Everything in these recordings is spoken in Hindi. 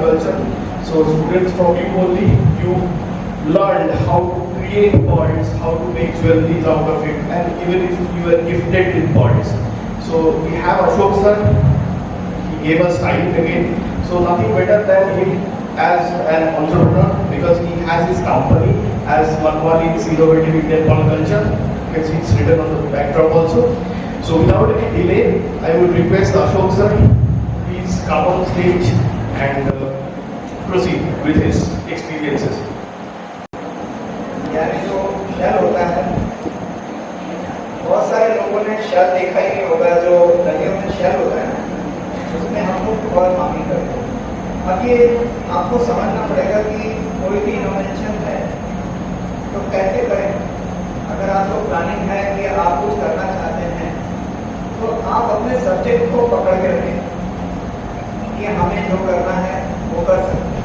polyculture. So students from Limoli, you learned how to create pods, how to make jewelries out of it, and even if you are gifted with pods. So we have Ashok sir, he gave us time again. So nothing better than him as an entrepreneur because he has his company as Manwali Innovative Indian Polyculture. You can see it's written on the backdrop also. So without any delay, I would request Ashok sir, please come on stage and proceed with his experiences. यानी जो शहर होता है, बहुत सारे लोगों ने शहर देखा ही नहीं होगा, जो नदियों में शहर होता है उसमें हम लोग बहुत मांगी करते हैं। अब ये आपको समझना पड़ेगा कि कोई भी इनोवेशन है तो कैसे करें। अगर आपको प्लानिंग है कि आप कुछ करना चाहते हैं तो आप अपने सब्जेक्ट को पकड़ के रखें कि हमें जो करना है वो कर सकते हैं।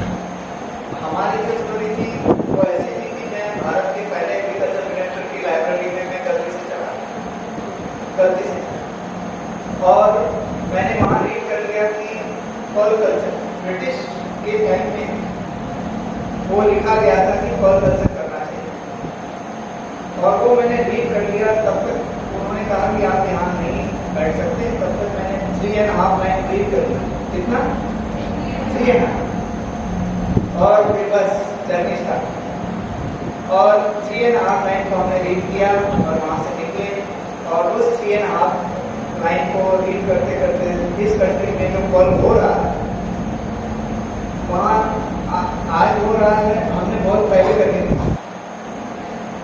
हमारी जो स्टोरी थी वो ऐसी थी कि मैं भारत के पहले एग्रीकल्चर मिनिस्टर की लाइब्रेरी में मैं गलती से और मैंने वहाँ रीड कर लिया कि पॉलिकल्चर ब्रिटिश के टाइम में वो लिखा गया था कि पॉलिकल्चर करना चाहिए और वो मैंने रीड कर लिया। तब तक उन्होंने कहा कि आप यहाँ नहीं बैठ सकते, तब तक मैंने 3.5 लाइन रीड कर लिया। कितना? 3.5 और फिर बस जर्नी स्टार्ट और 3.5 लाइन को हमने रीड किया और वहाँ से निकले और उस 3.5 लाइन को रीड करते करते इस कंट्री में जो कॉल हो रहा है वहाँ आज हो रहा है, हमने बहुत पहले करके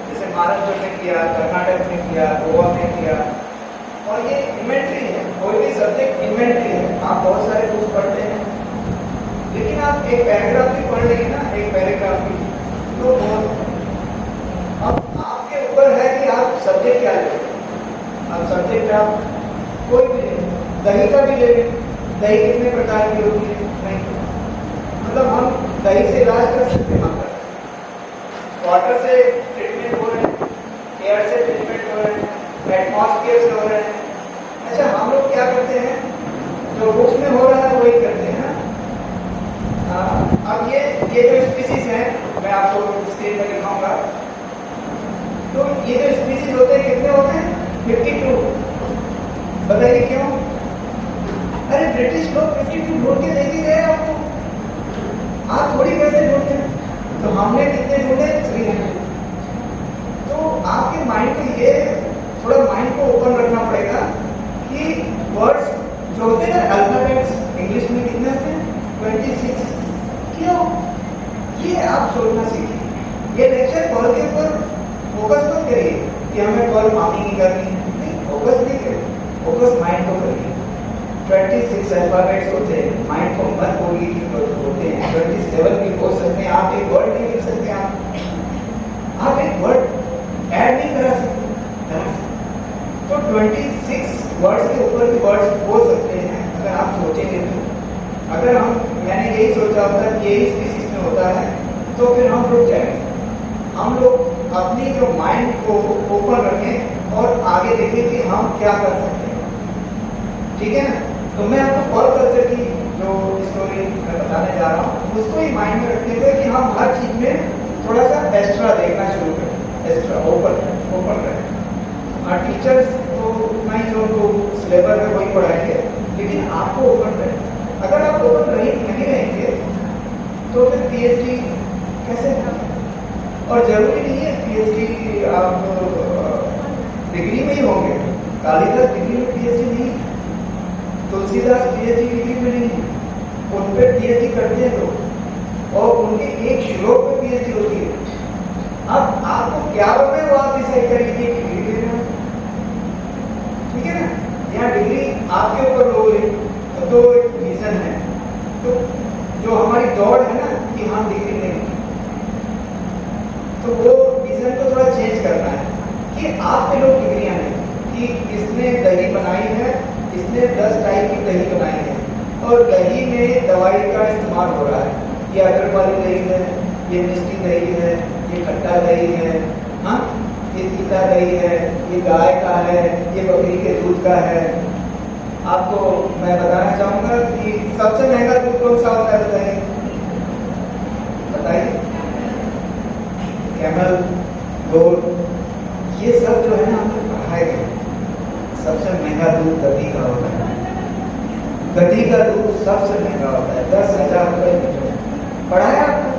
जैसे महाराष्ट्र में किया, कर्नाटक में किया, गोवा में किया और ये इन्वेंट्री है। कोई भी सब्जेक्ट इन्वेंट्री है। आप बहुत सारे बुक्स पढ़ते हैं लेकिन आप एक पैराग्राफ भी पढ़ लेंगे ना, एक पैराग्राफ भी तो बहुत। अब आपके ऊपर है कि आप सब्जेक्ट क्या लें। अब सब्जेक्ट आप कोई भी ले, दही का भी ले लें। दही कितने प्रकार की होती है? नहीं, मतलब हम दही से इलाज कर सकते हैं। वाटर से ट्रीटमेंट हो रहे हैं, एयर से ट्रीटमेंट हो रहे हैं, एटमॉस्फेयर से हो रहे हैं। अच्छा, हम लोग क्या करते हैं? जो बुक्स में हो रहा है वही करते हैं। अब ये जो स्पीसीज है मैं आपको स्क्रीन पर दिखाऊंगा। तो ये जो स्पीसीज होते हैं कितने होते हैं? 52। बताइए क्यों? अरे ब्रिटिश लोग 52 ढूंढ के देके गए आपको, आप थोड़ी कैसे ढूंढते हैं? तो हमने कितने ढूंढे? 300। तो आपके माइंड को ये थोड़ा माइंड को ओपन रखना पड़ेगा कि वर्ड्स जो होते हैं ना, अल्फाबेट्स इंग्लिश में कितने होते हैं? 26। क्यों? ये आप सोचना सीखिए। ये लेक्चर कॉल के ऊपर फोकस मत करिए कि हमें कॉल मामी नहीं करनी, नहीं, फोकस नहीं करिए, फोकस माइंड को करिए। 26 अल्फाबेट्स होते हैं, माइंड को मत बोलिए कि होते हैं 27 भी हो सकते हैं। आप एक वर्ड नहीं लिख सकते, आप एक वर्ड ऐड नहीं करा सकते। तो 26 वर्ड्स के ऊपर भी वर्ड्स हो सकते हैं अगर आप सोचेंगे तो। अगर मैंने यही सोचा होता कि यही स्पीसीज में होता है तो फिर हम रुक जाएंगे। हम लोग अपनी जो माइंड को ओपन रखें और आगे देखें कि हम क्या कर सकते हैं। ठीक है ना? तो मैं आपको पॉलिकल्चर की जो स्टोरी मैं बताने जा रहा हूँ उसको ही माइंड में रखते हुए कि हम हर चीज में थोड़ा सा एक्स्ट्रा देखना शुरू करें, एक्स्ट्रा ओपन करें। और टीचर्स तो उतना ही जो सिलेबस है वही पढ़ाएंगे लेकिन आपको ओपन करें। अगर आप ओपन नहीं रहेंगे तो फिर पीएचडी कैसे करें? और जरूरी नहीं है पीएचडी आप डिग्री में ही होंगे। कालिदास डिग्री में पीएचडी नहीं, तुलसीदास पीएचडी डिग्री में नहीं, उन पे पीएचडी करते हैं लोग और उनके एक श्लोक में पीएचडी होती है। अब आपको क्या होगा वो आप डिसाइड करेंगे डिग्री ले रहे हो। ठीक है ना? यहाँ डिग्री आपके ऊपर लोगे तो एक रीजन है, तो जो हमारी दौड़ है ना कि हम डिग्री नहीं, तो वो रीजन को थोड़ा चेंज करना है कि आप में लोग डिग्रियां नहीं कि इसने दही बनाई है, इसने 10 टाइप की दही बनाई है और दही में दवाई का इस्तेमाल हो रहा है। ये अदरक वाली दही है, ये मिष्टी दही है, ये खट्टा दही है, हाँ, ये तीता दही है, ये गाय का है, ये बकरी के दूध का है। आपको मैं बताना चाहूँगा कि सबसे महंगा दूध कौन सा होता है बताइए? पढ़ाया आपको?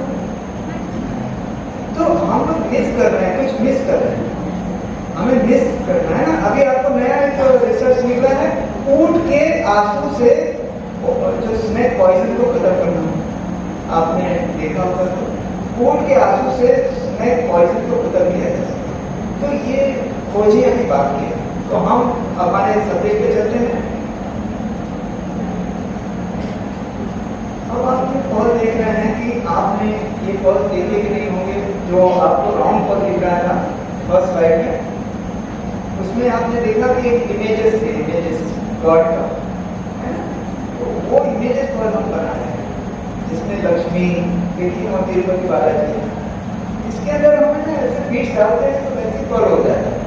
तो हम लोग मिस कर रहे हैं, कुछ मिस कर रहे हैं, हमें मिस करना है ना। अभी आपको नया एक रिसर्च निकला है, ऊंट के आंसू से जो स्नेक पॉइजन को खत्म करना, आपने देखा होगा। तो ऊंट के आंसू से स्नेक पॉइजन को खत्म किया जा सकता। तो ये खोजी अभी बाकी है। तो हम हमारे सब्जेक्ट पे चलते हैं। अब आप ये पॉल देख रहे हैं कि आपने ये पॉल देखे कि नहीं होंगे, जो आपको राउंड पॉल दिख रहा था फर्स्ट स्लाइड में, उसमें आपने देखा कि एक इमेजेस थे, इमेजेस गॉड का, है ना। तो वो इमेजेस पर हम बना रहे हैं, जिसमें लक्ष्मी, कृष्ण और तिरुपति बालाजी है। इसके अंदर हम ना ऐसे बीच डालते हैं तो वैसे पर हो जाता है।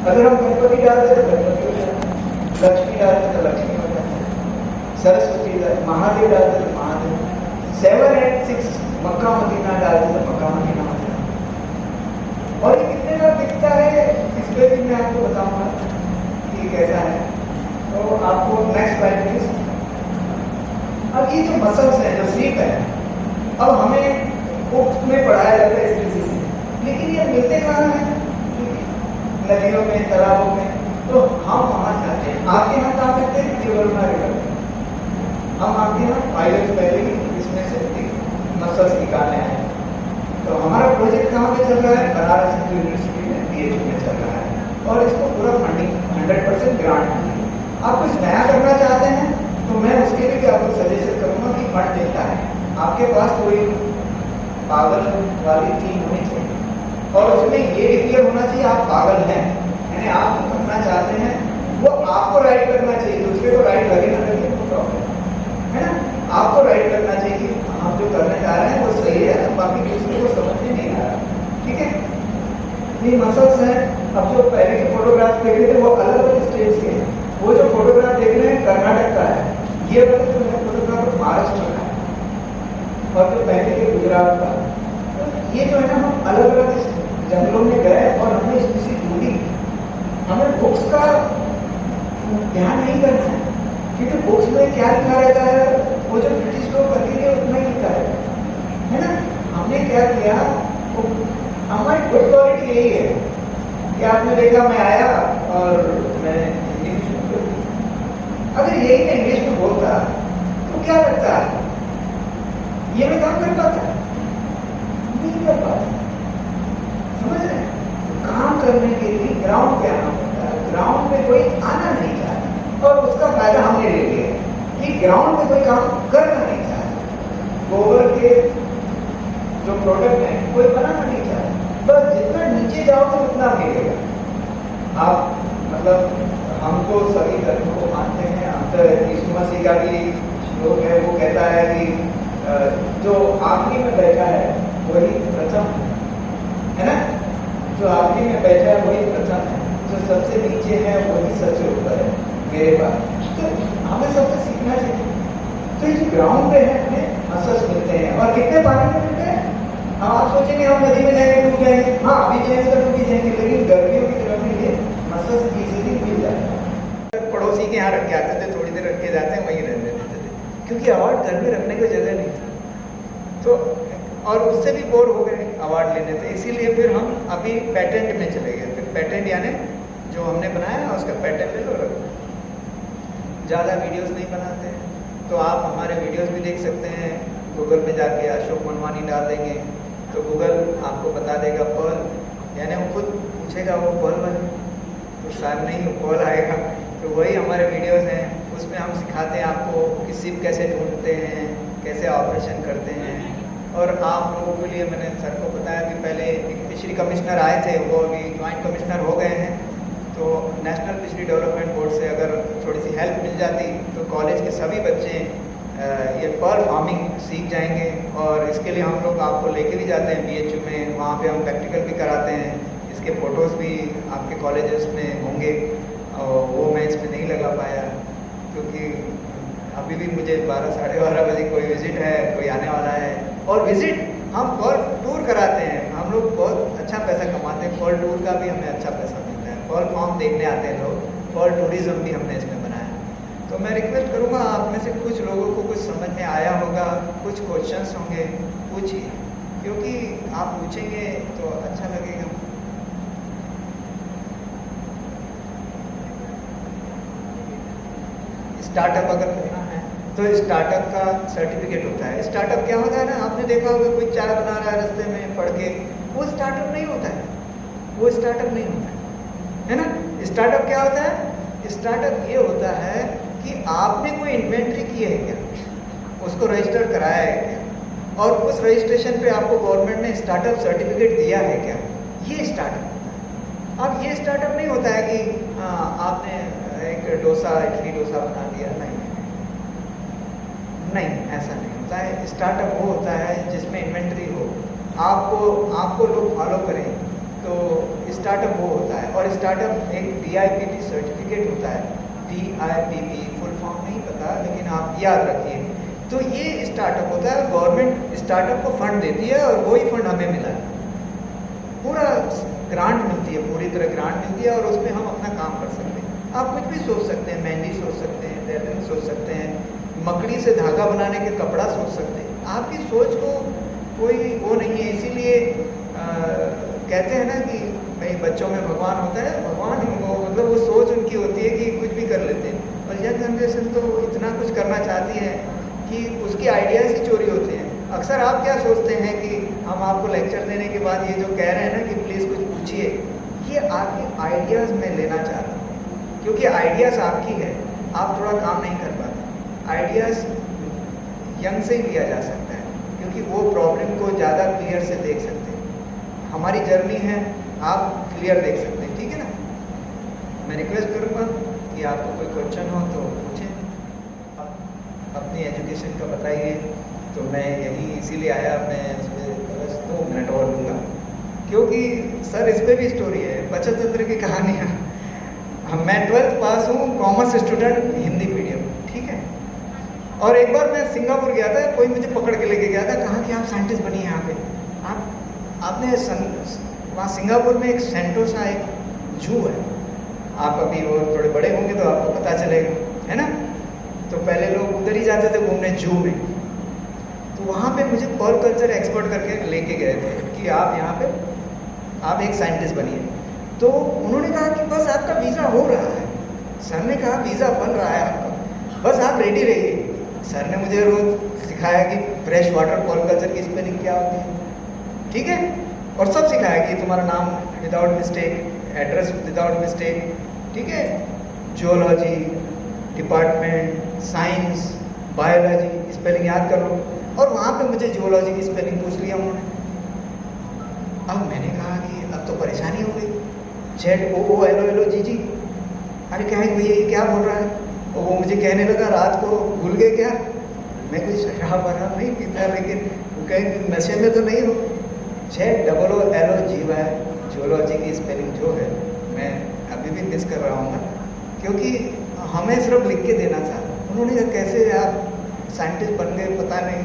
अगर हम गणपति डालते हैं तो गणपति हो जाता है, लक्ष्मी डालते हैं तो लक्ष्मी हो जाता है, सरस्वती डालते, महादेव डालते हैं तो महादेव, 7 and 6 मक्का मदीना डालते हैं तो मक्का मदीना हो जाता है। और ये कितने का दिखता है इस पे भी मैं आपको बताऊंगा कि कैसा है। तो आपको नेक्स्ट स्लाइड प्लीज। अब ये जो मसल्स हैं, जो सीप है, अब हमें बुक्स में पढ़ाया जाता है इस तरीके से, लेकिन ये मिलते कहाँ हैं? नदियों में, तालाबों में। तो हम वहाँ जाते हैं। आपके यहाँ कहाँ मिलते हैं? केवलना रिवर। हम आपके यहाँ पायलट पहले ही इसमें से मसल्स निकालने आए। तो हमारा प्रोजेक्ट कहाँ पे चल रहा है? बनारस हिंदू यूनिवर्सिटी में BHU में चल रहा है, और इसको पूरा फंडिंग 100% ग्रांट है। आप कुछ नया करना चाहते हैं तो मैं उसके लिए भी आपको सजेशन करूँगा कि फंड देता है। आपके पास कोई पागल वाली टीम होनी चाहिए, और उसमें ये डिक्लेयर होना चाहिए आप पागल हैं, यानी आप जो करना चाहते हैं वो आपको राइट करना चाहिए। दूसरे को राइट लगे ना लगे तो प्रॉब्लम है ना। आपको राइट करना चाहिए कि आप जो करने जा रहे हैं वो सही है, बाकी दूसरे को समझ में नहीं आ रहा। ठीक है, ये मसल्स हैं। अब जो पहले के फोटोग्राफ देख रहे थे वो अलग अलग स्टेट के हैं। वो जो फोटोग्राफ देख रहे हैं कर्नाटक का है, ये वाला जो है फोटोग्राफ महाराष्ट्र का है, और जो पहले के गुजरात का। तो ये जो है ना, हम अलग अलग जंगलों में गए और हमने इसकी ढूंढी। हमें बुक्स का ध्यान नहीं करना है, क्योंकि बुक्स में क्या लिखा रहता है, वो जो ब्रिटिश लोग करके गए उतना ही लिखा है ना। हमने क्या किया, हमारी गुड क्वालिटी यही है कि आपने देखा मैं आया और मैं इंग्लिश में बोल दी। अगर यही मैं इंग्लिश में बोलता तो क्या लगता है, ये मैं काम कर पाता? नहीं कर पाता। समझ रहे हैं? काम करने के लिए ग्राउंड पे आना पड़ता है। ग्राउंड पे कोई आना नहीं चाहता, और उसका फायदा हमने ले लिया कि ग्राउंड पे कोई काम करना नहीं चाहता। गोबर के जो प्रोडक्ट हैं कोई बनाना नहीं चाहता। बस जितना नीचे जाओगे उतना मिलेगा। आप मतलब हम तो सभी धर्मों को मानते हैं। हम तो यीशु मसीह का भी श्लोक है, वो कहता है कि जो आखिरी में बैठा है वही प्रथम है ना। जो आखिरी में बैठा है वही प्रथम है, जो सबसे नीचे है वही सबसे ऊपर है मेरे पास। तो हमें सबसे सीखना चाहिए। तो ये ग्राउंड पे है, हमें मसल्स मिलते हैं। और कितने पानी में मिलते हैं? आप सोचेंगे हम नदी में जाएंगे डूब जाएंगे। हाँ, अभी जाएंगे तो डूब जाएंगे, लेकिन गर्मियों की तरफ में ये मसल्स इजीली मिल जाते हैं। पड़ोसी के यहाँ रख के आते थे, थोड़ी देर रख के जाते हैं, वहीं रहने देते थे, क्योंकि अवार्ड घर में रखने की जगह नहीं थी। तो और उससे भी बोर हो गए अवार्ड लेने से, इसीलिए फिर हम अभी पेटेंट में चले गए। फिर पेटेंट यानी जो हमने बनाया उसका पेटेंट ले लो, रखो। ज़्यादा वीडियोस नहीं बनाते, तो आप हमारे वीडियोस भी देख सकते हैं। गूगल पे जाके अशोक मनवानी डाल देंगे तो गूगल आपको बता देगा पर्ल, यानी वो खुद पूछेगा वो पर्ल बने, तो शायद नहीं वो पर्ल आएगा। तो वही हमारे वीडियोस हैं, उसमें हम सिखाते हैं आपको कि सिप कैसे ढूंढते हैं, कैसे ऑपरेशन करते हैं। और आप लोगों के लिए मैंने सर को बताया कि पहले एक फिशरी कमिश्नर आए थे, वो अभी ज्वाइंट कमिश्नर हो गए हैं। तो नेशनल फिशरी डेवलपमेंट बोर्ड से अगर थोड़ी सी हेल्प मिल जाती तो कॉलेज के सभी बच्चे ये पर्ल फार्मिंग सीख जाएंगे। और इसके लिए हम लोग आपको लेके भी जाते हैं BHU में, वहाँ पे हम प्रैक्टिकल भी कराते हैं। इसके फ़ोटोज़ भी आपके कॉलेजेस में होंगे, और वो मैं इसमें नहीं लगा पाया क्योंकि अभी भी मुझे 12 साढ़े 12 बजे कोई विज़िट है, कोई आने वाला है। और विज़िट हम पर्ल टूर कराते हैं, हम लोग बहुत अच्छा पैसा कमाते हैं। पर्ल टूर का भी हमें अच्छा पैसा मिलता है। पर्ल फार्म देखने आते हैं लोग, पर्ल टूरिज़्म भी हमने इसमें बनाया। तो मैं रिक्वेस्ट करूँगा आप में से कुछ लोगों को कुछ समझ में आया होगा, कुछ क्वेश्चंस होंगे, पूछिए, क्योंकि आप पूछेंगे तो अच्छा लगेगा। स्टार्टअप अगर करना है तो स्टार्टअप का सर्टिफिकेट होता है। स्टार्टअप क्या होता है ना, आपने देखा होगा कोई चाय बना रहा है रास्ते में पढ़ के, वो स्टार्टअप नहीं होता है, वो स्टार्टअप नहीं होता है ना। स्टार्टअप क्या होता है? स्टार्टअप ये होता है कि आपने कोई इन्वेंट्री की है क्या, उसको रजिस्टर कराया है क्या, और उस रजिस्ट्रेशन पे आपको गवर्नमेंट ने स्टार्टअप सर्टिफिकेट दिया है क्या, ये स्टार्टअप होता है। अब ये स्टार्टअप नहीं होता है कि आपने एक डोसा, इडली डोसा बना दिया, नहीं नहीं, ऐसा नहीं होता है। स्टार्टअप वो होता है जिसमें इन्वेंट्री हो, आपको लोग फॉलो करें, तो स्टार्टअप वो होता है। और स्टार्टअप एक DIPT सर्टिफिकेट होता है, DIPP फुल फॉर्म नहीं पता, लेकिन आप याद रखिए। तो ये स्टार्टअप होता है, गवर्नमेंट स्टार्टअप को फंड देती है और वही फंड हमें मिला है, पूरा ग्रांट मिलती है, पूरी तरह ग्रांट मिलती है, और उसमें हम अपना काम कर सकते हैं। आप कुछ भी सोच सकते हैं, मेहंदी सोच सकते हैं, टेलरिंग सोच सकते हैं, मकड़ी से धागा बनाने के कपड़ा सोच सकते हैं। आपकी सोच को कोई वो नहीं है, इसीलिए कहते हैं ना कि भाई बच्चों में भगवान होता है, भगवान वो मतलब वो सोच उनकी होती है कि कुछ भी कर लेते हैं। और यंग जनरेशन तो इतना कुछ करना चाहती है कि उसकी आइडियाज़ ही चोरी होते हैं। अक्सर आप क्या सोचते हैं कि हम आपको लेक्चर देने के बाद ये जो कह रहे हैं ना कि प्लीज़ कुछ पूछिए, ये आपके आइडियाज़ में लेना चाहता हूँ, क्योंकि आइडियाज़ आपकी है, आप थोड़ा काम नहीं कर पाते। आइडियाज़ यंग से ही लिया जा सकता है, क्योंकि वो प्रॉब्लम को ज़्यादा क्लियर से देख सकते हैं। हमारी जर्नी है, आप क्लियर देख सकते हैं, ठीक है ना। मैं रिक्वेस्ट करूँगा कि आपको कोई क्वेश्चन हो तो पूछें, अपनी एजुकेशन का बताइए। तो मैं यही इसीलिए आया, मैं इस पर बस 2 मिनट और लूँगा, क्योंकि सर इस पर भी स्टोरी है, बचत तंत्र की कहानियाँ। मैं 12th पास हूँ, कॉमर्स स्टूडेंट, हिंदी मीडियम, ठीक है। और एक बार मैं सिंगापुर गया था, कोई मुझे पकड़ के लेके गया था, कहा कि आप साइंटिस्ट बनिए यहाँ पे। आपने वहाँ सिंगापुर में एक सेंटोसा एक जू है, आप अभी वो थोड़े बड़े होंगे तो आपको पता चलेगा, है ना। तो पहले लोग उधर ही जाते थे घूमने, जू में। तो वहाँ पे मुझे पर्ल कल्चर एक्सपर्ट करके लेके गए थे कि आप यहाँ पे आप एक साइंटिस्ट बनिए। तो उन्होंने कहा कि बस आपका वीज़ा हो रहा है। सर ने कहा वीज़ा बन रहा है आपका, बस आप रेडी रहिए। सर ने मुझे रोज सिखाया कि फ्रेश वाटर पर्ल कल्चर की स्पेलिंग क्या होती है, ठीक है, और सब सिखाया कि तुम्हारा नाम without mistake, address without mistake, ठीक है, geology department, science, biology spelling याद कर लो। और वहाँ पे मुझे जियोलॉजी की स्पेलिंग पूछ लिया उन्होंने। अब मैंने कहा कि अब तो परेशानी हो गई, ZOOLOLOGG, अरे क्या है भैया ये क्या बोल रहा है। और वो मुझे कहने लगा रात को भूल गए क्या, मैं कोई शराब वराब नहीं पीता, लेकिन वो कहे नशे में तो नहीं हो। ZOOLOLOGY जियोलॉजी की स्पेलिंग जो है मैं अभी भी मिस कर रहा हूँ ना, क्योंकि हमें सिर्फ लिख के देना था। उन्होंने कहा कैसे आप साइंटिस्ट बन गए, पता नहीं,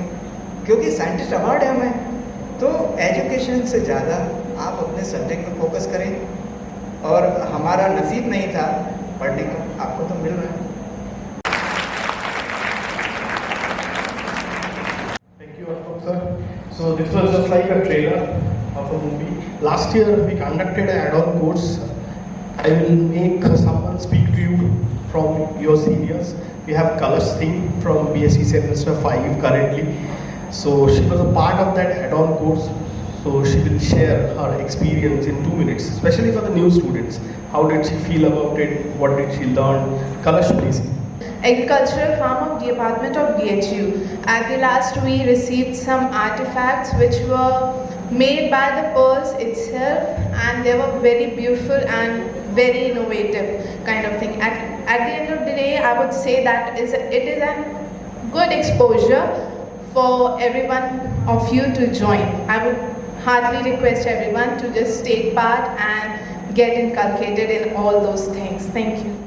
क्योंकि साइंटिस्ट अवार्ड है हमें। तो एजुकेशन से ज़्यादा आप अपने सब्जेक्ट में फोकस करें, और हमारा नसीब नहीं था पढ़ने का, आपको तो मिल रहा है। Thank you, Ashok sir. So this was just like a trailer of a movie. Last year we conducted an add-on course. I will make someone speak to you from your seniors. We have Kalash Singh from BSc semester 5 currently. So she was a part of that add-on course. So she will share her experience in 2 minutes, especially for the new students. How did she feel about it? What did she learn? Kalash, please. Agricultural farm of department of BHU. At the last we received some artifacts which were made by the pearls itself, and they were very beautiful and very innovative kind of thing. At the end of the day, I would say that it is a good exposure for everyone of you to join. I would heartily request everyone to just take part and get inculcated in all those things. Thank you.